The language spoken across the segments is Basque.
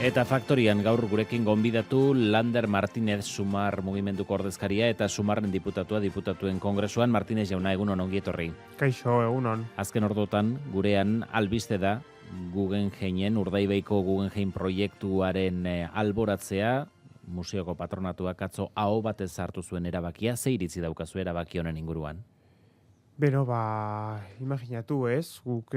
Eta faktorian gaur gurekin gonbidatu Lander Martínez Sumar mugimenduko ordezkaria eta Sumarren diputatuen kongresuan. Martínez jauna, egunon, ongi etorri. Kaixo, egunon. Azken ordotan gurean albiste da Guggenheinen, Urdaibaiko Guggenheim proiektuaren alboratzea, museoko patronatuak atzo aho batez hartu zuen erabakia. Ze iritzi daukazu erabaki honen inguruan? Beno, imaginatu ez, guk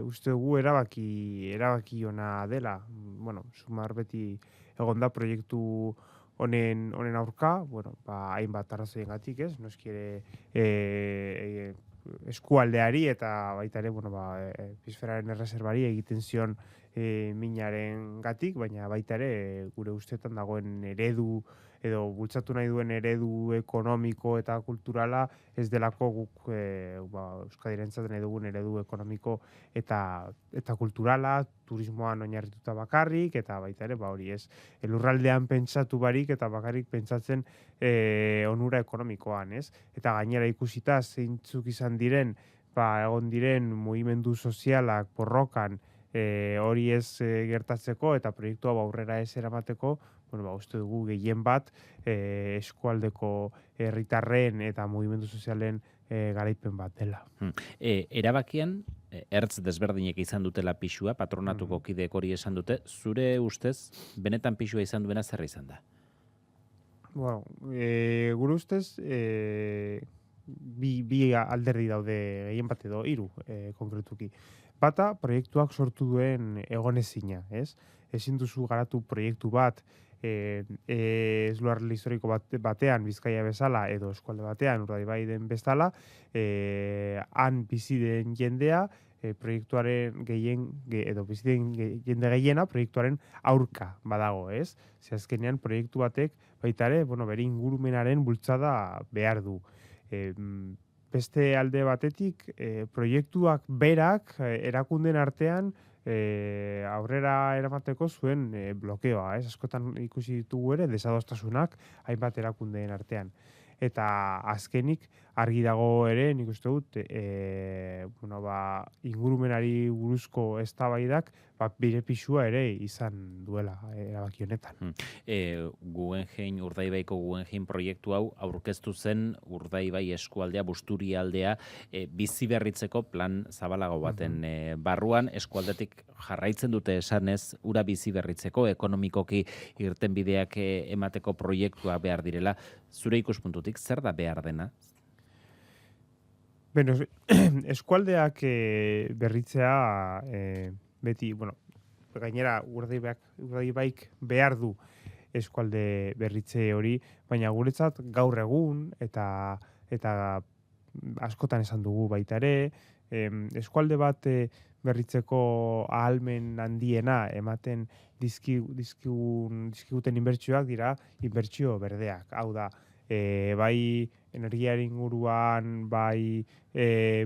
uste dugu erabaki ona dela. Bueno, Sumar beti egonda proiektu honen aurka, hainbat arrazoiengatik ez, noski ere eskualdeari eta baita ere, Pisferaren erreserbari egiten zion minaren gatik, baina baita ere gure ustetan dagoen eredu edo bultzatu nahi duen eredu ekonomiko eta kulturala ez delako guk Euskadirentzat nahi dugun eredu ekonomiko eta kulturala, turismoan oinarrituta bakarrik, eta baita ere, hori ez, lurraldean pentsatu barik eta bakarrik pentsatzen onura ekonomikoan, ez? Eta gainera ikusita zeintzuk izan diren, egon diren mugimendu sozialak borrokan hori ez gertatzeko eta proiektu hau aurrera ez eramateko, uste dugu gehien bat eskualdeko herritarren eta mugimendu sozialen garaipen bat dela. Erabakian, ertz desberdinek izan dutela pixua, patronatuko kideek hori esan dute, zure ustez, benetan pixua izan duena zer izan da? Gure ustez, bi alderdi daude gehien bat edo hiru konkretuki. Bata, proiektuak sortu duen egonezina, ez? Ezin duzu garatu proiektu bat luarrelde historiko batean, Bizkaia bezala, edo eskualde batean, Urdaibai den bezala, han bizi den jendea, proiektuaren edo bizi den jende gehiena proiektuaren aurka badago, ez? Ze azkenean proiektu batek baita ere, bere ingurumenaren bultzada behar du. Beste alde batetik, proiektuak berak erakunden artean aurrera eramateko zuen blokeoa, ez? Askotan ikusi ditugu ere desadostasunak hainbat erakundeen artean. Eta azkenik argi dago ere, nik uste dut, ingurumenari buruzko eztabaidak bere pisua ere izan duela erabaki honetan. Urdaibaiko Guggenheim proiektu hau aurkeztu zen Urdaibai eskualdea, Busturialdea bizi berritzeko plan zabalago baten barruan, eskualdetik jarraitzen dute esanez ura bizi berritzeko, ekonomikoki irtenbideak emateko proiektua behar direla. Zure ikuspuntutik zer da behar dena? Beno, eskualdeak berritzea beti, gainera Urdaibaik behar du eskualde berritze hori, baina guretzat gaur egun eta askotan esan dugu baita ere, eskualde bat berritzeko ahalmen handiena ematen dizkiguten inbertsioak dira inbertsio berdeak. Hau da, bai energiaren inguruan, bai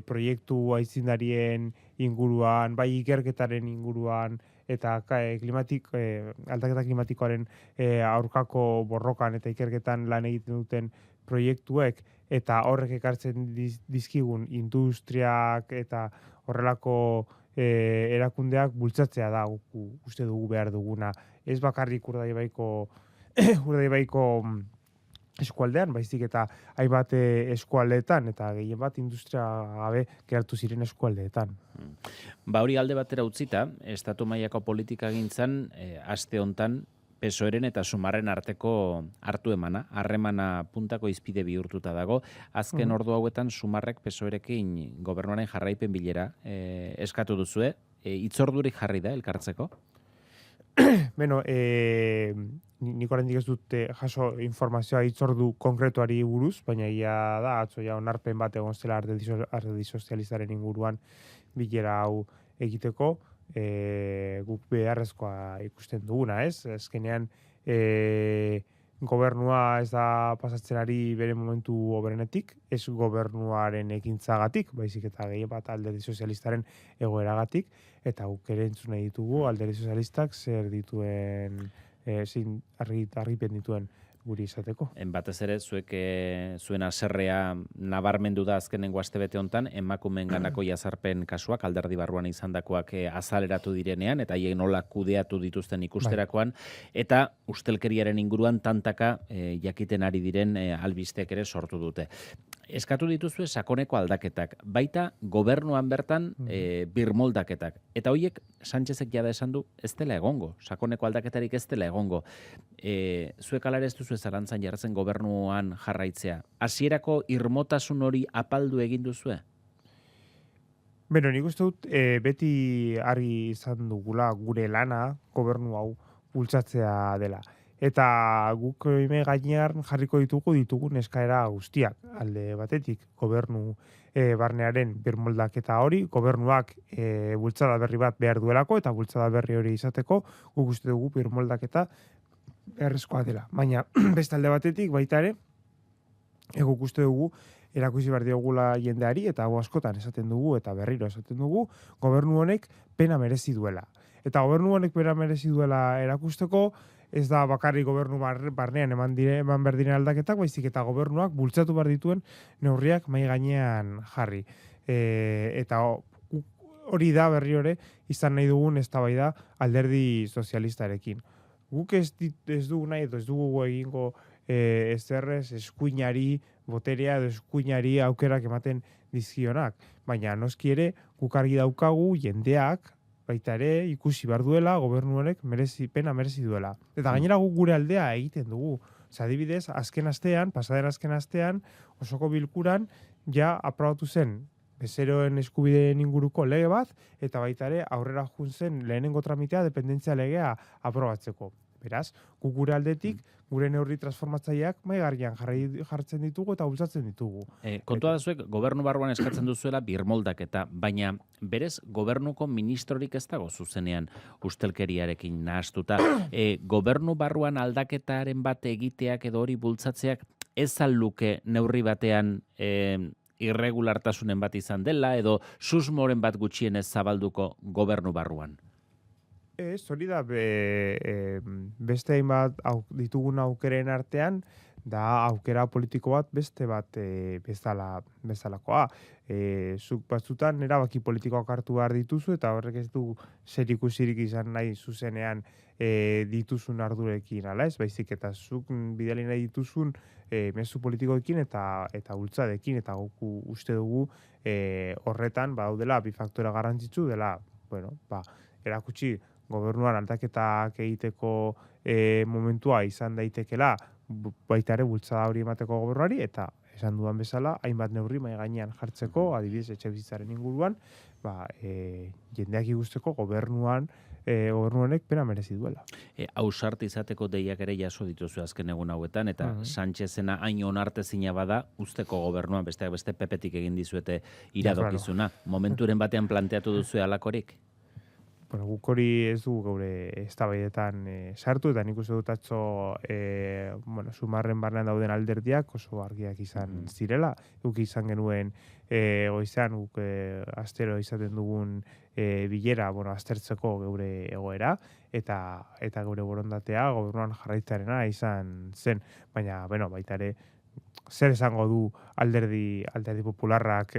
proiektu aitzindarien inguruan, bai ikerketaren inguruan, eta aldaketa klimatikoaren aurkako borrokan eta ikerketan lan egiten duten proiektuek, eta horrek ekartzen dizkigun industriak eta horrelako erakundeak bultzatzea da uste dugu behar duguna. Ez bakarrik Urdaibaiko eskualdean, baizik eta hainbat eskualdeetan, eta gehien bat industria gabe geratu ziren eskualdeetan. Hori alde batera utzita, estatu mailako politikagintzan aste hontan PSOEren eta Sumarren arteko hartu emana, harremana puntako izpide bihurtuta dago. Azken ordu hauetan Sumarrek PSOErekin gobernuaren jarraipen bilera eskatu duzue. Itzordurik jarri da elkartzeko? Beno, nik oraindik ez dut jaso informazioa hitzordu konkretuari buruz, baina ia da, atzo ja onarpen bat egon zela Alderdi Sozialistaren inguruan bilera hau egiteko, guk beharrezkoa ikusten duguna, ez? Azkenean, gobernua ez da pasatzen ari bere momentu hoberenetik, ez gobernuaren ekintzagatik, baizik eta gehien bat Alderdi Sozialistaren egoeragatik, eta guk ere entzun nahi ditugu Alderdi Sozialistak zer dituen, zein argipen dituen guri izateko. Batez ere, zuek zuen haserrea nabarmendu da azkenengo astebete hontan, emakumeen ganako jazarpen kasuak, alderdi barruan izandakoak azaleratu direnean, eta haien nola kudeatu dituzten ikusterakoan, eta ustelkeriaren inguruan tantaka jakiten ari diren albistek ere sortu dute. Eskatu dituzue sakoneko aldaketak, baita gobernuan bertan birmoldaketak. Eta horiek, Sánchezek jada esan du, ez dela egongo, sakoneko aldaketarik ez dela egongo. Zuek alare ez duzu zalantzan jartzen gobernuan jarraitzea. Hasierako irmotasun hori apaldu egin duzue? Beno, nik uste dut beti argi izan dugula gure lana gobernu hau bultzatzea dela. Eta guk ime gainean jarriko ditugun eskaera guztiak. Alde batetik, gobernu barnearen birmoldaketa hori, gobernuak bultzada berri bat behar duelako, eta bultzada berri hori izateko, guk uste dugu birmoldaketa beharrezkoa dela. Baina, beste alde batetik, baita ere, guk uste dugu, erakusi behar diogula jendeari, eta hau askotan esaten dugu, eta berriro esaten dugu, gobernu honek pena merezi duela. Eta gobernu honek pena merezi duela erakusteko, ez da bakarrik gobernu barnean eman behar diren aldaketak, baizik eta gobernuak bultzatu behar dituen neurriak mahai gainean jarri. Eta hori da berri hori izan nahi dugun eztabaida alderdi sozialistarekin. Guk ez dugu nahi, edo ez dugu egingo ezerrez eskuinari, boterea edo eskuinari aukerak ematen dizkionak. Baina noski ere guk argi daukagu jendeak, baita ere ikusi behar duela gobernu honek pena merezi duela. Eta gainera guk gure aldea egiten dugu. Adibidez, pasaden azken astean, osoko bilkuran ja aprobatu zen bezeroen eskubideen inguruko lege bat, eta baita ere aurrera joan zen lehenengo tramitea dependentzia legea aprobatzeko. Beraz, guk gure aldetik, gure neurri transformatzaileak maigarrian jartzen ditugu eta bultzatzen ditugu. Kontua da zuek, gobernu barruan eskatzen duzuela birmoldaketa, baina berez gobernuko ministrorik ez dago zuzenean ustelkeriarekin nahastuta. Gobernu barruan aldaketaren bat egiteak edo hori bultzatzeak ez luke neurri batean irregulartasunen bat izan dela edo susmoren bat gutxienez zabalduko gobernu barruan? Ez, hori da, beste hainbat ditugun aukeren artean, da aukera politiko bat beste bat bezalakoa. Zuk batzutan erabaki politikoak hartu behar dituzu, eta horrek ez du zerikusirik izan nahi zuzenean dituzun ardurekin, ala ez? Baizik, eta zuk bidali nahi dituzun mezu politikoekin eta bultzadekin, eta uste dugu horretan daudela bi faktora garrantzitsu dela, erakutsi gobernuan aldaketak egiteko momentua izan daitekela baita ere bultzada hori emateko gobernuari, eta esan dudan bezala, hainbat neurri mahai gainean jartzeko, adibidez etxebizitzaren inguruan, jendeak ikusteko gobernu honek pena merezi duela. Ausart izateko deiak ere jaso dituzu azken egun hauetan, eta Sánchezena hain onartezina bada, usteko gobernuan, besteak beste pepetik egin dizuete iradokizuna. Momenturen batean planteatu duzu alakorik? Guk hori ez dugu gaure eztabaidetan sartu, eta nik uste dut atzo sumarren barnean dauden alderdiak oso argiak izan zirela. Guk izan genuen goizean, guk astero izaten dugun bilera aztertzeko geure egoera, eta geure borondatea gobernuan jarraitzarena izan zen. Baina, baita ere, zer esango du alderdi popularrak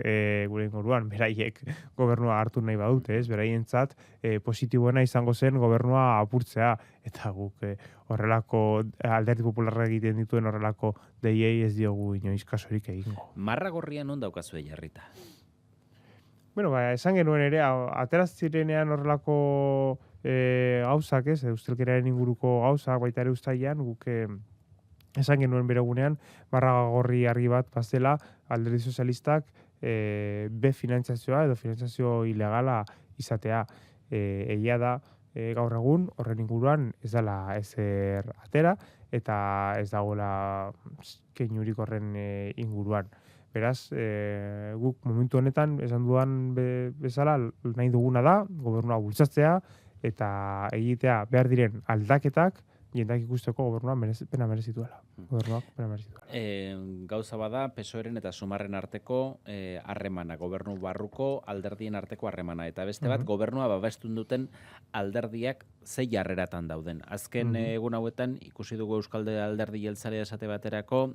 gure inguruan, beraiek gobernua hartu nahi badute, ez? Beraientzat positiboena izango zen gobernua apurtzea, eta guk horrelako alderdi popularrak egiten dituen horrelako deiei ez diogu inoiz kasurik egingo. Marra gorria non daukazue jarrita? Esan genuen ere, ateraz zirenean horrelako gauzak, ez? Ustelkeriaren inguruko gauzak, baita ere uztailean, guk esan genuen beregunean, marra gorri argi bat bazela alderdi sozialistak be finantzazioa edo finantzazio ilegala izatea. Egia da, gaur egun horren inguruan ez dela ezer atera, eta ez dagoela keinurik horren inguruan. Beraz, guk momentu honetan esan dudan bezala nahi duguna da, gobernua bultzatzea eta egitea behar diren aldaketak jendak ikusteko gobernuak pena merezituela. Gobernuak pena merezituela. Gauza bada, PSOEren eta Sumarren arteko harremana, gobernu barruko alderdien arteko harremana. Eta beste bat, gobernua babestun duten alderdiak ze jarreratan dauden. Azken egun hauetan ikusi dugu Euskalde Alderdi Jeltzalea esate baterako,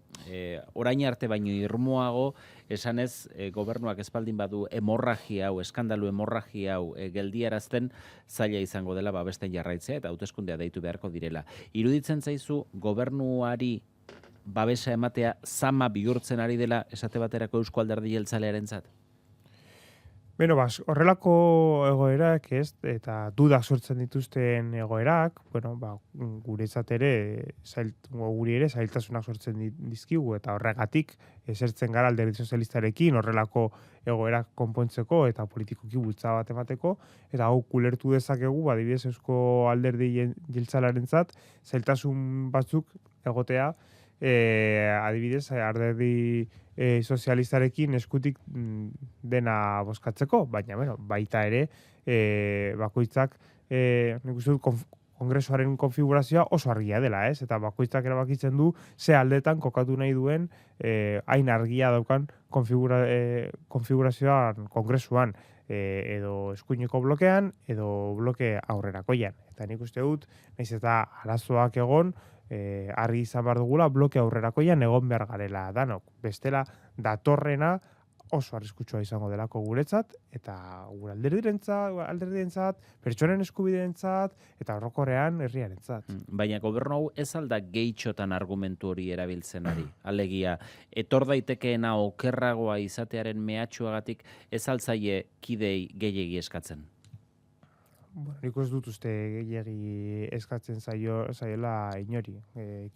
orain arte baino irmoago, esanez gobernuak espaldin badu hemorragia hau, eskandalu hemorragia hau geldiarazten zaila izango dela babesten jarraitzea eta hauteskundea deitu beharko direla. Iruditzen zaizu gobernuari babesa ematea zama bihurtzen ari dela esate baterako Eusko Alderdi Jeltzalearentzat? Beno, horrelako egoerak, ez, eta dudak sortzen dituzten egoerak, bueno, guretzat ere, guri ere zailtasunak sortzen dizkigu, eta horregatik esertzen gara Alderdi Sozialistarekin horrelako egoerak konpontzeko eta politikoki bultza bat emateko, eta hau kulertu dezakegu, adibidez Eusko Alderdi Jeltzalearentzat zailtasun batzuk egotea, adibidez, Alderdi sozialistarekin eskutik dena bozkatzeko, baina baita ere bakoitzak nik uste dut kongresuaren konfigurazioa oso argia dela, ez? Eta bakoitzak erabakitzen du ze aldetan kokatu nahi duen hain argia daukan konfigurazioan kongresuan, edo eskuineko blokean edo bloke aurrerakoian. Eta nik uste dut, nahiz eta arazoak egon, argi izan behar dugula bloke aurrerakoian egon behar garela danok. Bestela datorrena oso arriskutsua izango delako guretzat, eta gure alderdientzat, pertsonen eskubideentzat, eta orokorrean herriarentzat. Baina gobernu hau ez alda gehitxotan argumentu hori erabiltzen ari. Alegia, etor daitekeena okerragoa izatearen mehatxuagatik ez altzaie kidei gehiegi eskatzen. Bueno, nik ez dut uste gehiagi eskatzen zaiela inori.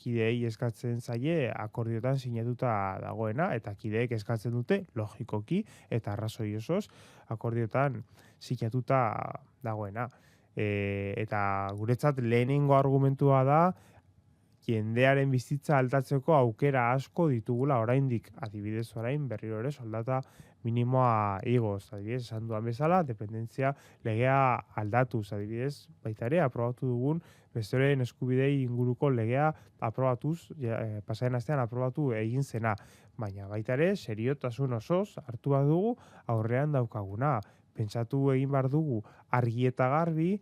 Kideei eskatzen zaie akordiotan sinatuta dagoena, eta kideek eskatzen dute, logikoki, eta arrazoi osoz, akordiotan sinatuta dagoena. Eta guretzat lehenengo argumentua da, jendearen bizitza aldatzeko aukera asko ditugula oraindik, adibidez orain berriro ere soldata minimoa igoz, adibidez, esan duan bezala, dependentzia legea aldatuz, adibidez, baita ere, aprobatu dugun, bezeroen eskubidei inguruko legea aprobatuz, pasaren astean aprobatu egin zena, baina baita ere, seriotasun osoz hartu bat dugu aurrean daukaguna, pentsatu egin behar dugu argi eta garbi,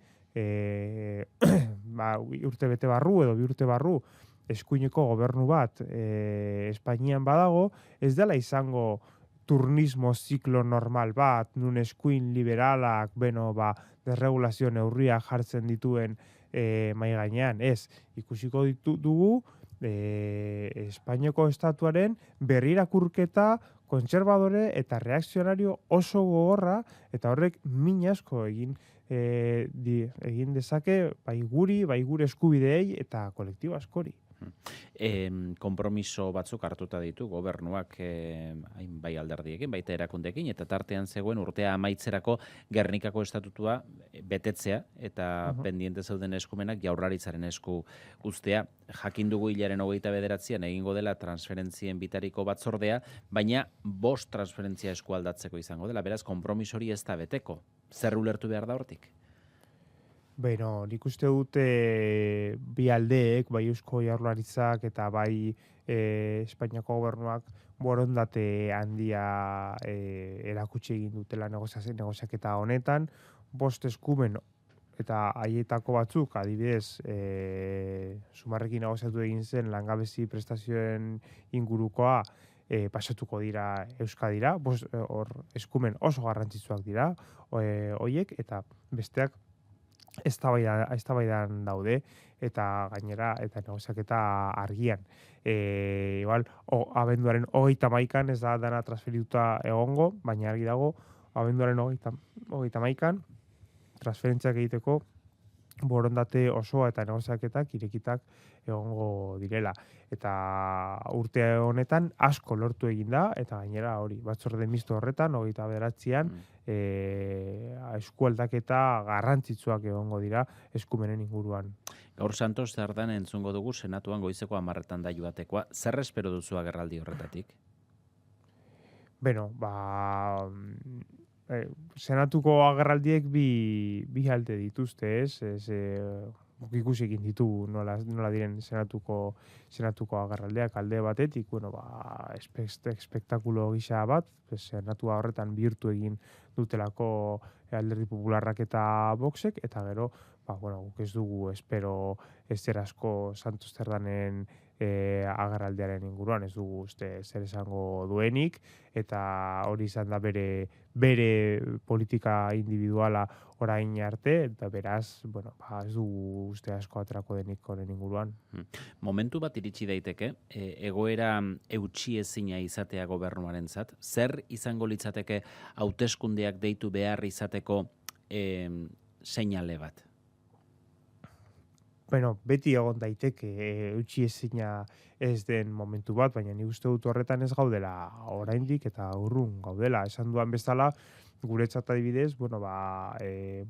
urte bete barru edo bi urte barru eskuineko gobernu bat Espainian badago, ez dela izango turnismo ziklo normal bat, nun eskuin liberalak, desregulazio neurriak jartzen dituen mai gainean. Ez, ikusiko dugu Espainiako estatuaren berrirakurketa kontserbadore eta reakzionario oso gogorra, eta horrek min asko egin dezake bai gure eskubideei eta kolektibo askori. Konpromiso batzuk hartuta ditu gobernuak bai alderdiekin, baita erakundeekin, eta tartean zegoen urtea amaitzerako Gernikako estatutua betetzea eta pendiente zeuden eskumenak Jaurlaritzaren esku uztea. Jakin dugu hilaren 29an egingo dela transferentzien bitariko batzordea, baina 5 transferentzia eskualdatzeko izango dela, beraz konpromiso hori ez da beteko. Zer ulertu behar da hortik? Beno, nik uste dute bi aldeek, bai Eusko Jaurlaritzak eta bai Espainiako gobernuak borondate handia erakutsi egin dutela negoziaketa honetan, 5 eskumen eta haietako batzuk, adibidez, Sumarrekin negoziatu egin zen langabezi prestazioen ingurukoa pasatuko dira Euskadira, hor eskumen oso garrantzitsuak dira hoiek, eta besteak eztabaidan daude, eta gainera eta negoziaketa argian. Igual, abenduaren 31an ez da dana transferituta egongo, baina argi dago, abenduaren 31an transferentziak egiteko borondate osoa eta negoziaketak irekitak egongo direla. Eta urte honetan asko lortu egin da, eta gainera hori, batzorde misto horretan, 29an, eskualdaketa garrantzitsuak egongo dira eskumenen inguruan. Gaur Santos Zardan entzungo dugu Senatuan goizeko 10etan da joatekoa. Zer espero duzu agerraldi horretatik? Beno, Senatuko agerraldiek bi alde dituzte, ez? guk ikusi egin ditu nola diren senatuko agerraldeak alde batetik, bueno, espektakulo gisa bat, senatua horretan bihurtu egin dutelako Alderdi Popularrak eta Voxek, eta gero, guk ez dugu espero ezer asko Santos Cerdanen agerraldiaren inguruan, ez dugu uste zer esango duenik, eta hori izan da bere politika individuala orain arte, eta beraz, ez dugu uste asko aterako denik honen inguruan. Momentu bat iritsi daiteke, egoera eutsiezina izatea gobernuarentzat, zer izango litzateke hauteskundeak deitu behar izateko seinale bat? Beti egon daiteke eutsi ezina ez den momentu bat, baina ni uste dut horretan ez gaudela oraindik eta urrun gaudela. Esan duan bezala, guretzat adibidez,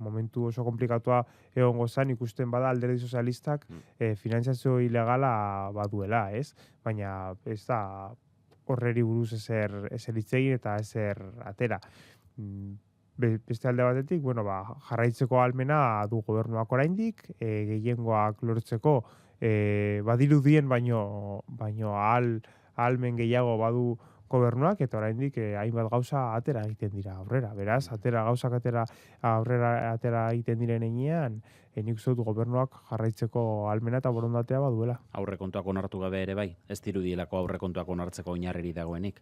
momentu oso komplikatua egongo zen ikusten bada Alderdi Sozialistak finantzazio ilegala baduela, ez? Baina ez da horreri buruz ezer hitz egin eta ezer atera. Beste alde batetik, jarraitzeko ahalmena du gobernuak oraindik, gehiengoak lortzeko badirudien baino ahalmen gehiago badu gobernuak, eta oraindik hainbat gauza atera egiten dira aurrera. Beraz, aurrera atera egiten diren heinean, nik uste dut gobernuak jarraitzeko ahalmena eta borondatea baduela. Aurrekontuak onartu gabe ere bai, ez dirudielako aurrekontuak onartzeko oinarriri dagoenik.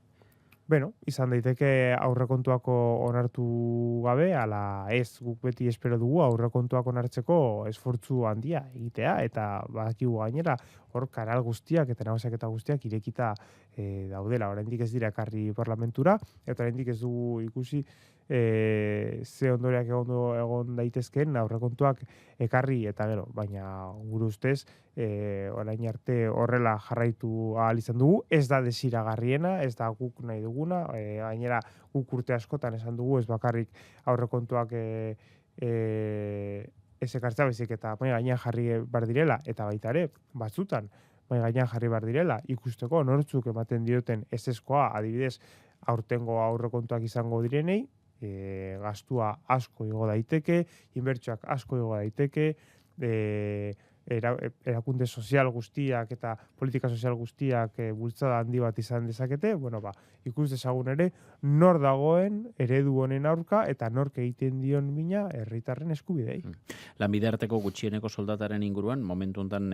Izan daiteke aurrekontuako onartu gabe, ala ez, guk beti espero dugu aurrekontuak onartzeko esfortzu handia egitea, eta badakigu gainera hor kanal guztiak eta negoziaketa guztiak irekita daudela. Oraindik ez dira ekarri parlamentura, eta oraindik ez dugu ikusi ze ondoreak egon daitezkeen aurrekontuak ekarri eta gero, baina gure ustez orain arte horrela jarraitu ahal izan dugu, ez da desiragarriena, ez da guk nahi duguna, gainera guk urte askotan esan dugu, ez bakarrik aurrekontuak ez ekartzea baizik eta mai gainean jarri behar direla, eta baita ere, batzutan, mai gainean jarri behar direla, ikusteko nortzuk ematen dioten ezezkoa, adibidez, aurtengo aurrekontuak izango direnei, gastua asko igo daiteke, inbertsioak asko igo daiteke, erakunde sozial guztiak eta politika sozial guztiak bultzada handi bat izan dezakete, ikus dezagun ere nor dagoen eredu honen aurka eta nork egiten dion mina herritarren eskubidei. Lanbide arteko gutxieneko soldataren inguruan, momentu honetan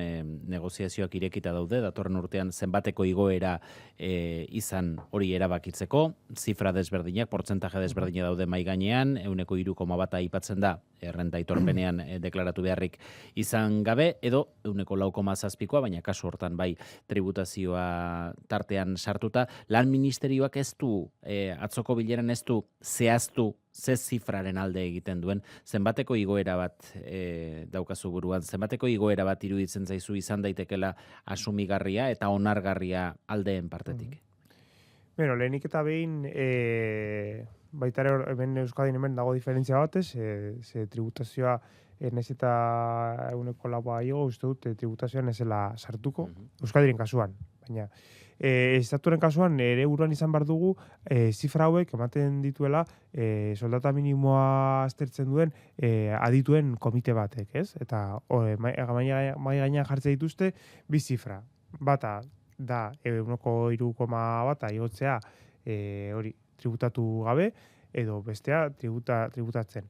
negoziazioak irekita daude, datorren urtean zenbateko igoera izan hori erabakitzeko, zifra desberdinak, portzentaje desberdina daude mai gainean, 3,1 aipatzen da, errenta aitorpenean deklaratu beharrik izan gabe, edo 4,7, baina kasu hortan bai tributazioa tartean sartuta. Lan ministerioak ez du, atzoko bileran ez du zehaztu ze zifraren alde egiten duen, zenbateko igoera bat daukazu buruan, zenbateko igoera bat iruditzen zaizu izan daitekela asumigarria eta onargarria aldeen partetik? Lehenik eta behin, baita ere hemen Euskadin hemen dago diferentzia batez, ze tributazioa naiz eta 4,4 igo, uste dut tributazioan ez zela sartuko, Euskadiren kasuan, baina estaturen kasuan ere buruan izan behar dugu zifra hauek ematen dituela soldata minimoa aztertzen duen adituen komite batek, ez? Eta mai gainean jartzen dituzte bi zifra. Bata da 3,1 igotzea hori tributatu gabe, edo bestea tributatzen.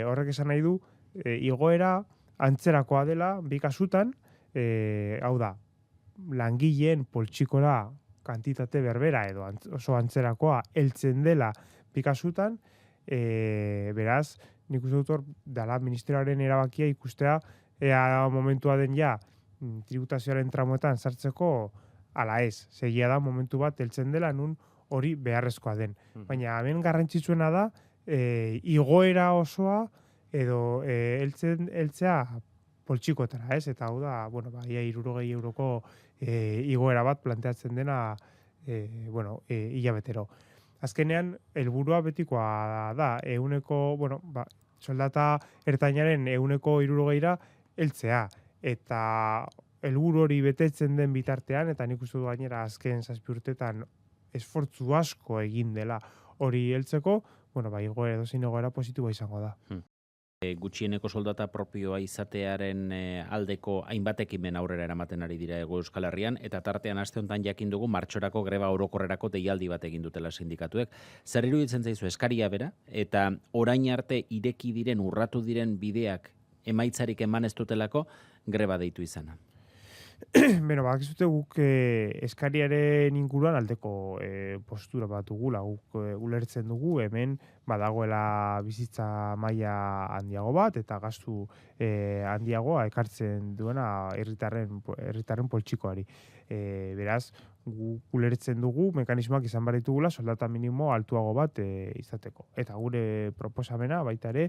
Horrek esan nahi du, igoera antzerakoa dela bi kasutan, hau da, langileen poltsikora kantitate berbera edo oso antzerakoa heltzen dela bi kasutan, beraz, nik uste dut hor dela ministerioaren erabakia ikustea ea momentua den ja tributazioaren tramoetan sartzeko ala ez. Segia da momentu bat heltzen dela nun hori beharrezkoa den. Baina hemen garrantzitsuena da igoera osoa edo heltzea poltsikotara, ez? Eta hau da, ia 60 euroko igoera bat planteatzen dena hilabetero. Azkenean, helburua betikoa da, soldata ertainaren 60%ra heltzea. Eta helburu hori betetzen den bitartean, eta nik uste du gainera azken 7 urtetan esfortzu asko egin dela hori heltzeko, igoera edozein igoera positiboa izango da. Gutxieneko soldata propioa izatearen aldeko hainbat ekimen aurrera eramaten ari dira Hego Euskal Herrian, eta tartean aste honetan jakin dugu martxorako greba orokorrerako deialdi bat egin dutela sindikatuek. Zer iruditzen zaizu eskaria bera, eta orain arte ireki diren, urratu diren bideak emaitzarik eman ez dutelako greba deitu izana? Beno, bakizute guk eskariaren inguruan aldeko postura bat dugula, guk ulertzen dugu, hemen badagoela bizitza maila handiago bat, eta gastu handiagoa ekartzen duena herritarren poltsikoari. Beraz, guk ulertzen dugu, mekanismoak izan behar ditugula, soldata minimo altuago bat izateko. Eta gure proposamena baita ere,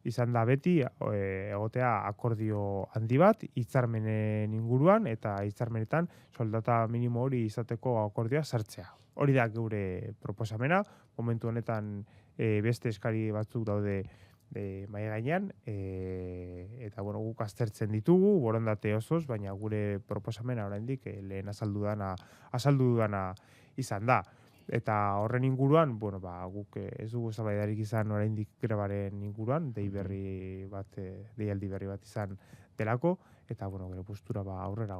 izan da beti egotea akordio handi bat hitzarmenen inguruan eta hitzarmenetan soldata minimo hori izateko akordioa sartzea. Hori da geure proposamena, momentu honetan beste eskari batzuk daude mahai gainean, eta bueno, guk aztertzen ditugu, borondate osoz, baina gure proposamena oraindik lehen azaldu dudana izan da. Eta horren inguruan, bueno, guk ez dugu eztabaidarik izan oraindik grebaren inguruan, deialdi berri bat izan delako, eta bueno, gure postura aurrera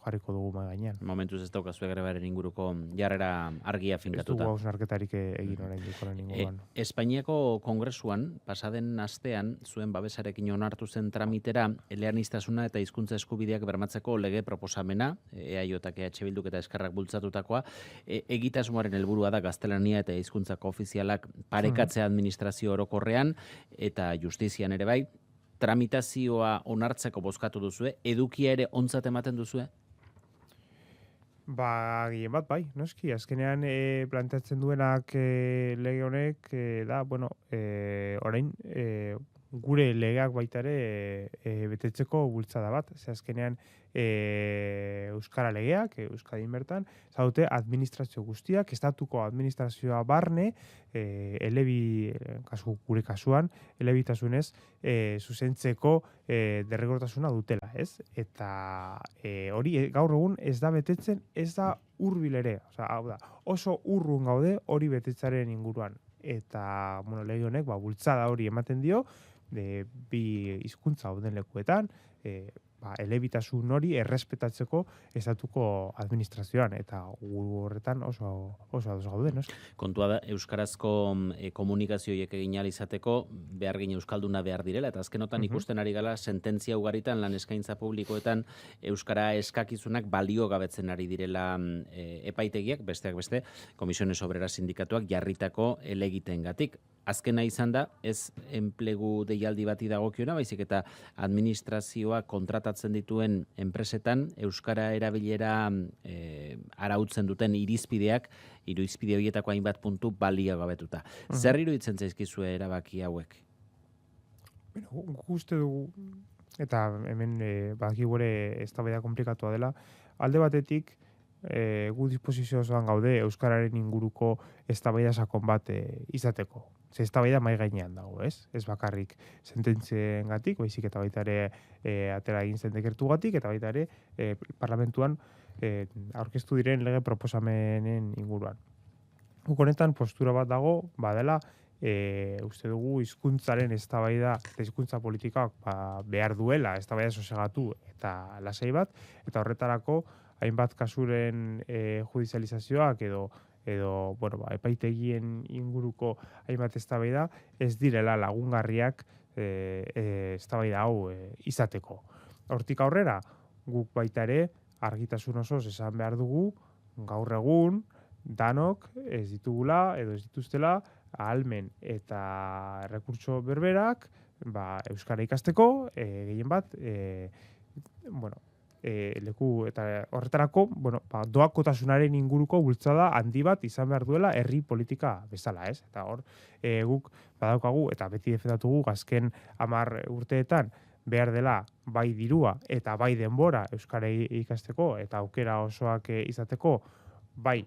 jarriko dugu mahai gainean. Momentuz ez daukazue grebaren inguruko jarrera argia finkatuta. Ez dugu hausnarketarik egin oraindik horren inguruan. Espainiako Kongresuan, pasaden astean, zuen babesarekin onartu zen tramitera, eleaniztasuna eta hizkuntza eskubideak bermatzeko lege proposamena, EAJak, EH Bilduk eta Eskerrak bultzatutakoa, egitasmoaren helburua da gaztelania eta hizkuntzako ofizialak parekatzea administrazio orokorrean eta justizian ere bai. Tramitazioa onartzeko bozkatu duzue, edukia ere ontzat ematen duzue? Gehien bat bai, noski, azkenean planteatzen duenak lege honek da, bueno, orain gure legeak baita ere betetzeko bultzada bat. Ze azkenean euskara legeak, Euskadin bertan, zaudete administrazio guztiak, estatuko administrazioa barne, gure kasuan, elebitasunez zuzentzeko derrigortasuna dutela, ez? Eta hori gaur egun ez da betetzen, ez da hurbil ere. Hau da, oso urrun gaude hori betetzaren inguruan. Eta, bueno, lege honek bultzada hori ematen dio, bi hizkuntza dauden lekuetan, elebitasun hori errespetatzeko estatuko administrazioan, eta horretan oso ados gaude, no? Kontua da, euskarazko komunikazioiek egin ahal izateko behar gine euskalduna behar direla, eta azkenotan ikusten ari gala sententzia ugaritan lan eskaintza publikoetan euskara eskakizunak balio gabetzen ari direla epaitegiak, besteak beste, Komisiones Obreras sindikatuak jarritako helegiteengatik. Azkena izan da, ez enplegu deialdi bati dagokiona, baizik eta administrazioa kontratatzen dituen enpresetan euskara erabilera arautzen duten irizpideak, irizpide horietako hainbat puntu balio gabetuta. Zer iruditzen zaizkizue erabaki hauek? Guk uste dugu, eta hemen baki gure eztabaida konplikatua dela, alde batetik gu disposizio osoan gaude euskararen inguruko eztabaida sakon bat izateko. Ze eztabaida mahai gainean dago, ez? Ez bakarrik sententziengatik, baizik eta baita ere atera egin zen dekertugatik, eta baita ere parlamentuan aurkeztu diren lege proposamenen inguruan. Guk honetan postura bat dago, badela, uste dugu hizkuntzaren eztabaida eta hizkuntza politikak behar duela eztabaida sosegatu eta lasai bat, eta horretarako hainbat kasuren judizializazioak edo bueno, epaitegien inguruko hainbat eztabaida ez direla lagungarriak eztabaida hau izateko. Hortik aurrera, guk baita ere argitasun osoz esan behar dugu, gaur egun danok ez ditugula edo ez dituztela ahalmen eta errekurtso berberak euskara ikasteko, gehien bat, leku eta horretarako, doakotasunaren inguruko bultzada handi bat izan behar duela herri politika bezala, ez? Eta hor, guk badaukagu eta beti defendatugu azken 10 urteetan behar dela bai dirua eta bai denbora euskara ikasteko eta aukera osoak izateko, bai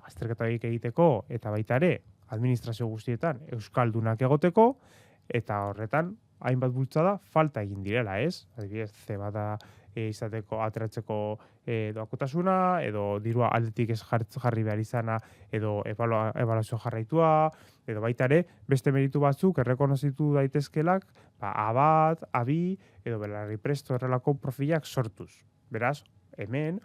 azterketa egiteko eta baita ere administrazio guztietan euskaldunak egoteko, eta horretan hainbat bultzada falta egin direla, ez? Adibidez, zebada izateko, ateratzeko doakotasuna, edo dirua aldetik ez jarri behar izana, edo ebaluazio jarraitua, edo baita ere, beste meritu batzuk errekonozitu daitezkelak, abat, abi, edo belarri presto errelako profilak sortuz. Beraz, hemen,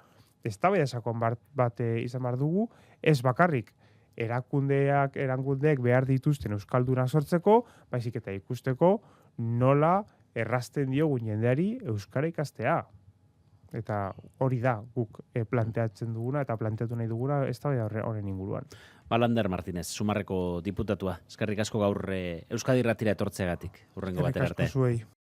eztabaida sakon bat izan behar dugu, ez bakarrik erakundeek behar dituzten euskaldunak sortzeko, baizik eta ikusteko nola errazten diogun jendeari euskara ikastea. Eta hori da guk planteatzen duguna eta planteatu nahi duguna eztabaida horren inguruan. Lander Martínez, Sumarreko diputatua. Eskerrik asko gaur Euskadi Irratira etortzeagatik. Hurrengo batera arte. Eskerrik asko zuei.